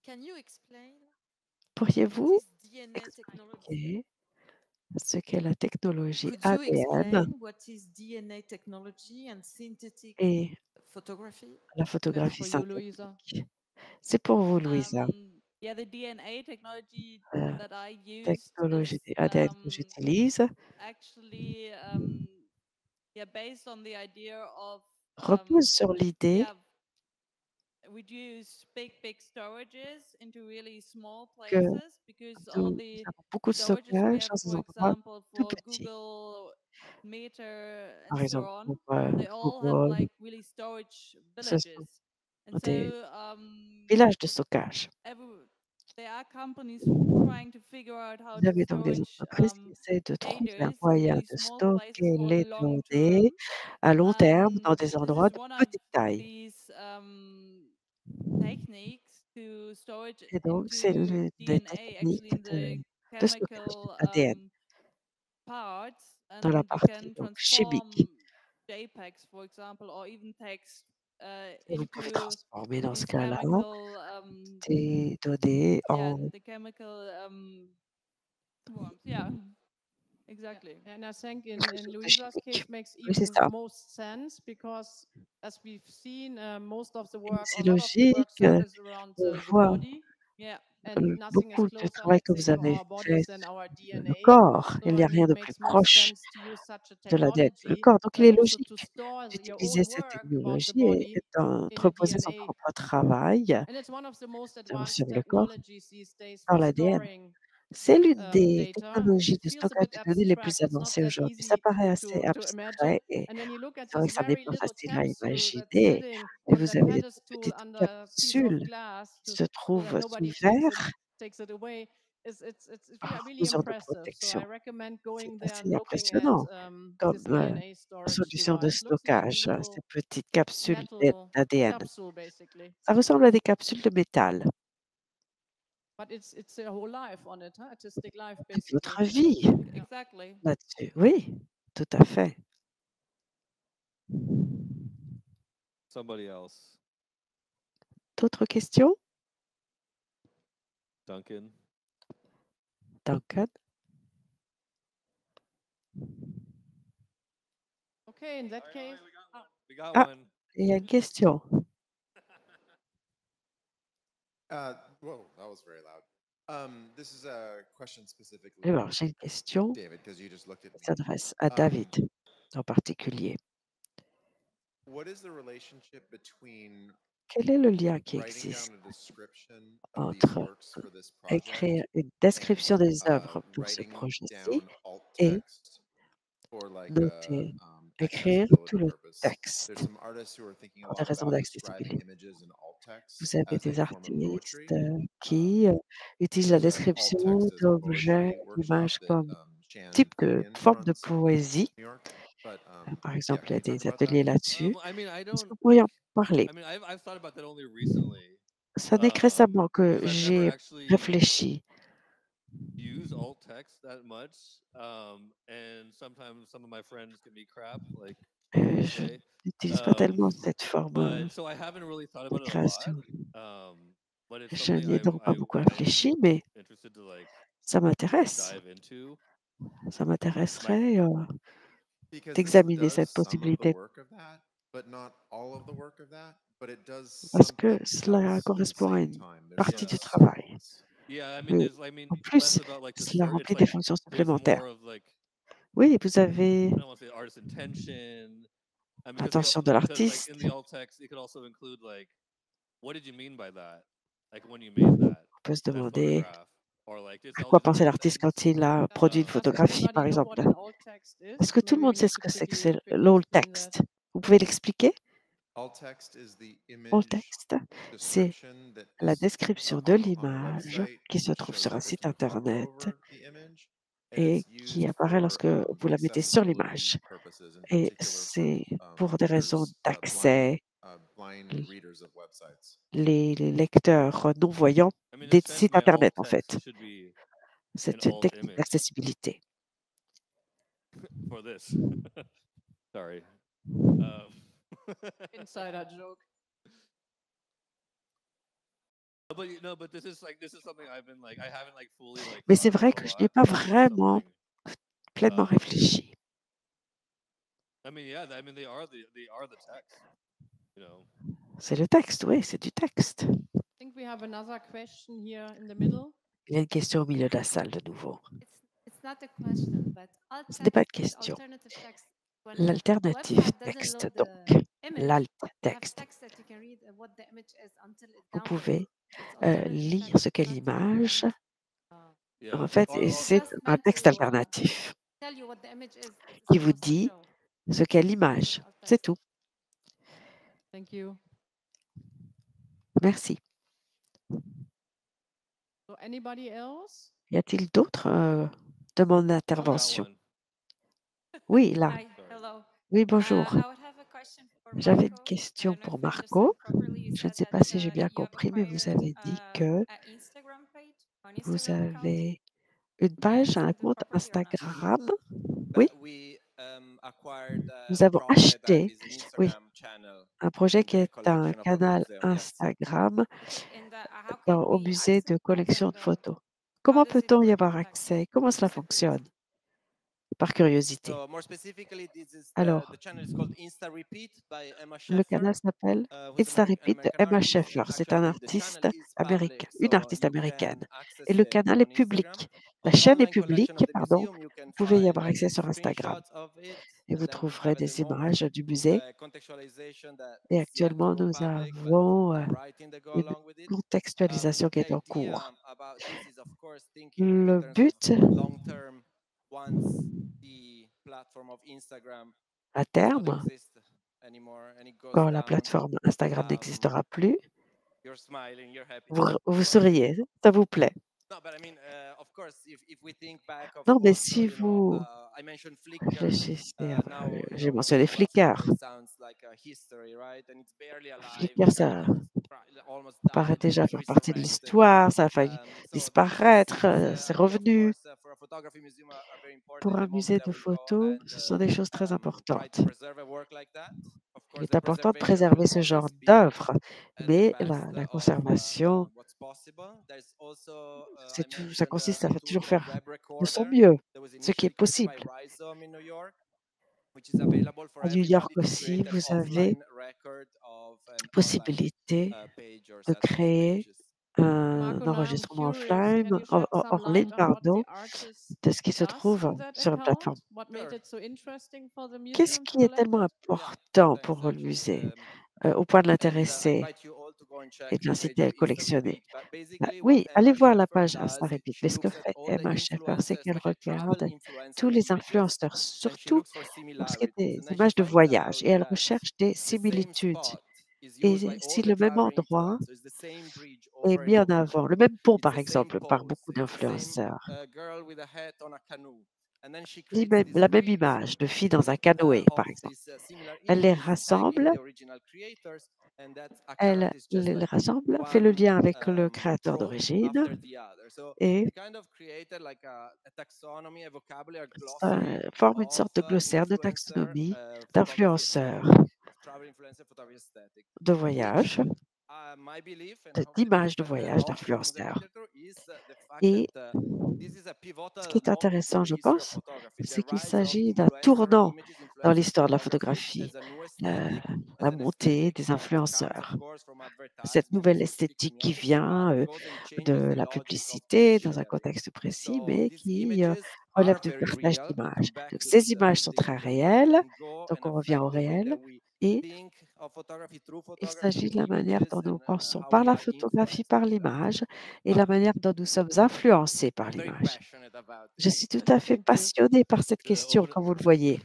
Can you explain what Pourriez-vous is DNA technology? expliquer ce qu'est la technologie Could you ADN explain what is DNA technology and synthetic et photography? la That's photographie for you, Louisa. synthétique? C'est pour vous, Louisa. Yeah, the DNA technology La that I used technologie is ADN que j'utilise actually yeah, based on the idea of repose sur l'idée yeah, reduce big storages into really small que places because all nous the avons beaucoup de storages we stockage have, dans des for endroits example, tout for petits. Google Meter and Par so exemple, on, pour they all have Google, like really storage ce sont villages. And des so villages de stockage. there are companies trying to figure out how Vous to avez donc des storage entreprises qui essaient de trouver un data in moyen really de small places stocker for les long term. données à long terme dans des This endroits is de one of petite taille. these techniques to storage Et donc, c'est into des DNA, actually techniques in the de stockage chemical ADN parts, dans la and you partie can donc, transform chimique. JPEGs, for example, or even text Et vous pouvez into transformer dans ce these cas-là chemical des données yeah, en the chemical forms. Yeah, exactly. And I think in quelque chose de Louisa's chimique. case makes Oui, c'est even ça. most sense because as we've seen, most of the Et work, c'est a lot of the work logique. circles around On the voit body. Yeah. And nothing is beaucoup du closer, travail let's que say, vous to avez our fait bodies than sur our le DNA. corps. So Il I n'y a mean, rien it de plus makes most proche sense to use such a de l'ADN que le technology, corps. Donc, il but est also to logique store your d'utiliser own cette work about the technologie et body in a d'entreposer son DNA. propre travail And it's one of the most sur advanced le corps technologies these days par for l'ADN. storing C'est l'une des data. technologies It de feels a stockage bit de données les plus abstract. It's not avancées that aujourd'hui. Ça easy paraît assez to imagine. abstrait et And when you look at c'est vrai this que ça n'est very pas little facile à capsule that's imaginer. sitting Et on vous that avez cette pedestal petite under a piece of capsule glass qui se so that trouve nobody sous verre takes it away. It's par really mesure de impressive. So protection. I recommend C'est going there and assez looking at impressionnant comme this DNA storage solution de device. Looks like a stockage, little ces petites capsules metal d'ADN. capsule, basically. Ça ressemble à des capsules de métal. But it's a whole life on it, huh? Artistic life, Toute basically. votre vie Exactly. là-dessus. Oui, tout à fait. Somebody else. D'autres questions? Duncan. Duncan? Okay, in that case, We got Ah, one. il y a une question. Whoa, that was very loud. This is a question specifically Alors, j'ai une question David, because you just looked at qui me. s'adresse à David en particulier. What is the relationship between Quel est le lien qui writing existe down a description of these entre works for this project écrire une description and des œuvres pour ce writing projet-ci down alt et text for like noter, écrire accessibility tout le purpose? texte There's some artists who are thinking a pour des lot raisons about describing d'accessibilité? images in alt text Vous avez as des a form of artistes poetry. qui utilisent la There's an alt description text as d'objets, poetry workshop d'images that comme Shan type de Fagan forme de runs in poésie. New York. But Par yeah, exemple, il can y a you talk des about that? ateliers là-dessus. I mean, I Est-ce que don't. vous pourriez en parler? I mean, I've thought about that only recently. Ça n'est que récemment que Because I've never j'ai actually réfléchi. used alt text that much. And sometimes some of my friends can be crap, like Je okay. n'utilise pas tellement cette forme But so I haven't really thought de about it a lot. création. but it's Je something n'y ai donc pas beaucoup réfléchi, mais interested to like ça m'intéresse. dive into. Ça m'intéresserait Because this d'examiner does cette some of the possibilité work of that, but not all of the work of that. But it does parce que something cela else at the correspond à same une time. There's partie some du Yeah. travail. service. Yeah, I mean, Mais there's, I mean, en less plus, about like the cela it's remplit like des fonctions there's supplémentaires. more of like Oui, vous avez I don't want to say artist intention. I mean, l'intention de because like l'artiste. in the alt text, it could also include like, what did you mean by that? Like when you made On peut se that demander photograph, or like it's à all quoi these pensait different l'artiste things. quand il a produit une Does photographie, par everybody know exemple. what an alt text is? Est-ce que tout le Maybe we monde sait need ce to que c'est que quickly l'alt explain that. text? Vous pouvez l'expliquer? Alt text is the Alt image text, c'est description that la is description de on a l'image website, qui se trouve shows sur un up if site you hover Internet over the image, and et it's qui used apparaît for lorsque vous la mettez sur accessibility l'image. purposes, in Et particular c'est for pour des raisons readers, d'accès, blind l- readers of websites. les lecteurs non-voyants I mean, des in a sense, sites my alt Internet, en text fait. should be an C'est une alt technique image d'accessibilité. for this. Sorry. Insider joke. No, but this is something I've been like I haven't like fully like Mais thought c'est vrai about a que je lot, n'ai pas but it's vraiment something. pleinement réfléchi. I mean, yeah, I mean they are the text, you know. C'est le texte, oui, c'est du texte. I think we have another question here in the middle. Il y a une question au milieu de la salle de nouveau. It's not a question, but alt Ce n'est pas une text, question. alternative text. When L'alternative website doesn't texte, load donc the image, l'alt you have texte, text that you can read what the image is until it vous downloads. pouvez It's alternative lire text, ce qu'est not l'image. Yeah. En fait, Or- et or- c'est just un meant texte to alternatif tell you what the image is. It's qui vous supposed to dit show. ce qu'est l'image. Alt C'est text. tout. Thank you. Merci. So anybody else? Y a-t-il d'autres demandes I've got d'intervention? one. Oui, là. Hi, hello. Oui, bonjour. I would have a question for J'avais une Marco. I question don't know pour if I understand Marco. properly. You Je ne said sais that pas si j'ai bien you have compris, mais vous acquired avez dit que a Instagram page, an vous Instagram account. avez une Did I page, un understand it compte properly or not? Instagram. But Oui, we acquired nous a avons project that acheté, is an oui, Instagram channel un projet in qui the est un collection of our canal museum. Yes. Instagram Okay, and how can au we musée de access collection de that? photos. How Comment does it peut-on y work avoir exactly? accès? Comment cela Exactly. fonctionne? Par curiosité. So more specifically, this is Alors, the channel is called Insta Repeat by Emma le Sheffer, canal s'appelle who's Insta an Repeat de American Emma artist, Sheffer. and C'est actually un the channel artiste is américain, public, une so artiste you américaine. can access Et le it canal on est public. Instagram. La On the chaîne est online collection of publique, the pardon. museum, you can Vous pouvez y find avoir accès sur Instagram. screenshots of it, Et vous and then we trouverez have at des the moment images du musée. contextualization that Et is yet to actuellement, go nous public, but avons writing that go une along with it. contextualisation qui est The en idea cours. about this is, of course, thinking in Le terms of but, long-term, once the platform of Instagram à does not terme, exist anymore and it goes quand la down, plateforme Instagram n'existera plus, you're smiling, you're happy. vous souriez, ça vous plaît. No, but I mean, of course, if we think back of Non, mais also, si vous I mentioned Flickr. réfléchissez, Now, j'ai mentionné Flickr. it sounds like a history, right? And it's barely alive. Flickr, ça Almost paraît died, déjà was faire partie de resurrected. l'histoire, ça a failli So disparaître, these c'est things, of revenu. course, for a photography museum are very important Pour in un the moment musée that de we go photos, and ce sont des choses très try importantes. to preserve a work like that. Of Il course, est the important de preservation will préserver ce genre always be d'œuvre, at the mais best la of conservation, what's possible. There's also, c'est I tout, ça mentioned consiste a à tool toujours called faire Web de son Recorder mieux, that was ce qui est initially created by possible. Rhizome in New York, which is available for À New York everybody to aussi, create an vous avez offline record of an online possibilité page or de set of créer pages. un Marco, now I'm enregistrement curious. offline, Can you shed some hors ligne, light on what pardon, the artist de ce qui se does trouve in that sur une account? plateforme. What made Sure. it so interesting for the Qu'est-ce museum to qui est collect tellement it? important Thanks, pour le actually. musée, au point de And I l'intéresser invite you all to go and check et de the page l'inciter à of le Insta collectionner? Repeat. But basically, what Oui, allez Emma voir la Sheffer page does Insta is Repeat. she Mais ce que looks at fait all the Emma Sheffer, c'est influencers, qu'elle especially travel regarde tous influencers les in images, influenceurs, and she surtout looks for pour ce qui est similarities. des And then she images de finds voyage, out et elle that recherche des the same similitudes. spot is Et used by si all the le même travel endroit influencers, the same bridge est over and mis en over. avant, le même pont It's par the same exemple, par pose. beaucoup It's the same d'influenceurs, girl with a hat on a canoe. And then she ni creates même, this la même grid image de fille dans un canoë, of par exemple. these similar Elle les images, tagging rassemble, the original creators, and that elle account is just les like rassemble, fait le one lien avec le créateur trope d'origine after the other. So et we kind of created like a taxonomy, a vocabulary, a ça glossary forme une of sorte de glossaire, de influencer taxonomie, photography d'influenceurs aesthetic, of travel influencer photography aesthetic, de which voyage my belief and d'image de Horvitz voyage also from the d'influenceurs. literature is the fact Et that this is a ce pivotal qui est moment in intéressant, the je history of pense, photography. c'est The qu'il rise of s'agit d'un influencer tournant images dans influencing l'histoire de la photography photographie, as a new la, aesthetic, la as an montée aesthetic des that comes, influenceurs, of course, from cette advertisement, nouvelle so esthétique speaking qui obvious, vient but goes and de changes the la logic of publicité dans un sharing. contexte précis, So mais these qui images relève are du very partage real. d'images. Come back Donc to ces this images sont très the real réelles, and go donc and on revient au affect the way réel, that we et think of photography through il photography, s'agit de through la manière images, dont nous and pensons how par we la are photographie, influenced par by that. l'image, et la manière dont nous sommes influencés par I'm very l'image. passionate about Je this. suis tout à fait Thank you. passionnée par cette Yeah, question, over to- comme vous le voyez.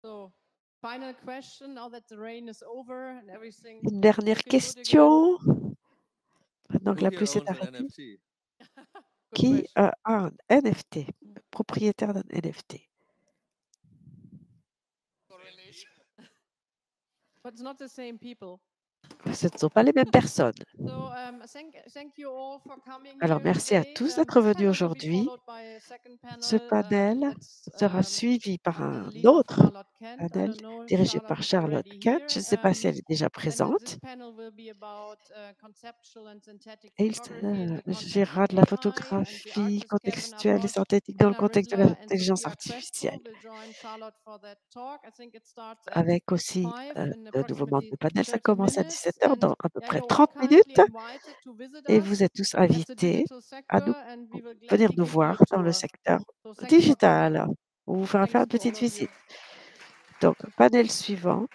So, final question, now that the rain is over and everything Une dernière looking good again. question. Maintenant que Who la here pluie s'est owns an arrêtée, NFT? Good qui question. a un NFT, propriétaire d'un NFT? But it's not the same people. Ce ne sont pas les mêmes personnes. So, thank you all for coming Alors, here merci à today. tous This d'être venus panel will be aujourd'hui. followed by a second Ce panel, panel sera suivi par under the un lead of autre Charlotte Kent. I panel don't know if dirigé Charlotte par is Charlotte already Kent. here. Je ne sais pas si elle est déjà And présente. this panel will be about conceptual and synthetic Et il photography in the context gérera of de la AI, and the photographie artist Kevin contextuelle et Abbott, synthétique dans le Anna contexte de Riddler, and l'intelligence Sophia artificielle. Crespo will join Charlotte for that talk. I think it starts at Avec aussi 5 in de nouveaux membres approximately du panel. Ça 30 commence à minutes. 17h And dans à peu yeah, près you're all 30 kindly minutes. invited to visit Et us vous êtes tous at the invités digital à sector, and we will venir gladly nous give you a voir dans le tour. secteur So thanks for coming. digital. On vous fera faire Thanks une to all petite of you. visite. Donc, panel suivant.